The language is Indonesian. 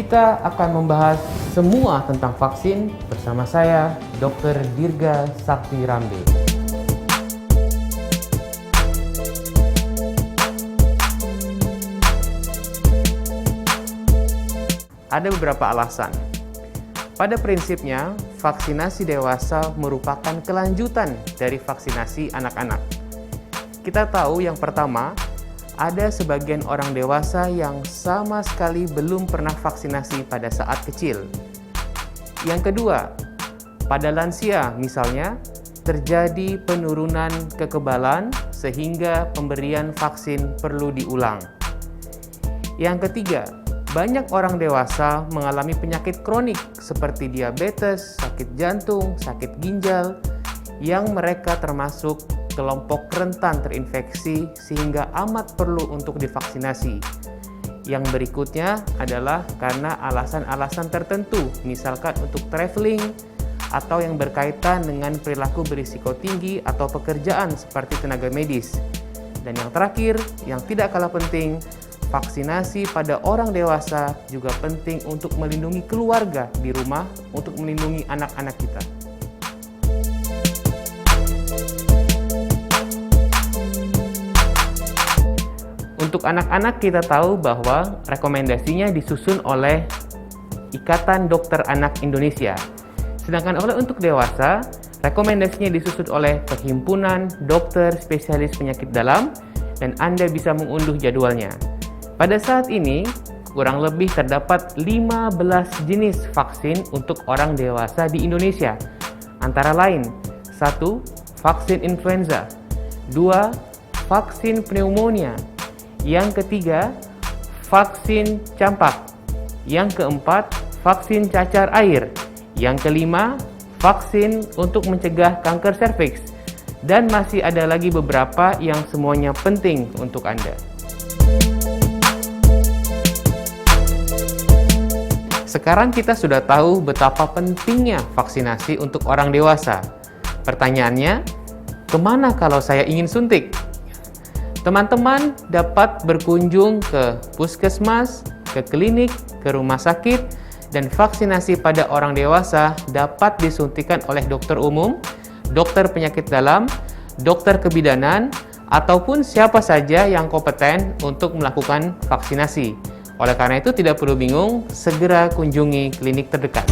Kita akan membahas semua tentang vaksin bersama saya, Dr. Dirga Sakti Rambe. Ada beberapa alasan. Pada prinsipnya, vaksinasi dewasa merupakan kelanjutan dari vaksinasi anak-anak. Kita tahu yang pertama, ada sebagian orang dewasa yang sama sekali belum pernah vaksinasi pada saat kecil. Yang kedua, pada lansia misalnya, terjadi penurunan kekebalan sehingga pemberian vaksin perlu diulang. Yang ketiga, banyak orang dewasa mengalami penyakit kronik seperti diabetes, sakit jantung, sakit ginjal, yang mereka termasuk kelompok rentan terinfeksi sehingga amat perlu untuk divaksinasi. Yang berikutnya adalah karena alasan-alasan tertentu, misalkan untuk traveling atau yang berkaitan dengan perilaku berisiko tinggi atau pekerjaan seperti tenaga medis. Dan yang terakhir, yang tidak kalah penting, vaksinasi pada orang dewasa juga penting untuk melindungi keluarga di rumah, untuk melindungi anak-anak kita. Untuk anak-anak kita tahu bahwa rekomendasinya disusun oleh Ikatan Dokter Anak Indonesia. Sedangkan untuk dewasa, rekomendasinya disusun oleh Perhimpunan Dokter Spesialis Penyakit Dalam dan Anda bisa mengunduh jadwalnya. Pada saat ini, kurang lebih terdapat 15 jenis vaksin untuk orang dewasa di Indonesia. Antara lain, 1. Vaksin influenza, 2. Vaksin pneumonia, yang ketiga, vaksin campak, yang keempat, vaksin cacar air, yang kelima, vaksin untuk mencegah kanker serviks, dan masih ada lagi beberapa yang semuanya penting untuk Anda. Sekarang kita sudah tahu betapa pentingnya vaksinasi untuk orang dewasa. Pertanyaannya, kemana kalau saya ingin suntik? Teman-teman dapat berkunjung ke puskesmas, ke klinik, ke rumah sakit, dan vaksinasi pada orang dewasa dapat disuntikan oleh dokter umum, dokter penyakit dalam, dokter kebidanan, ataupun siapa saja yang kompeten untuk melakukan vaksinasi. Oleh karena itu tidak perlu bingung, segera kunjungi klinik terdekat.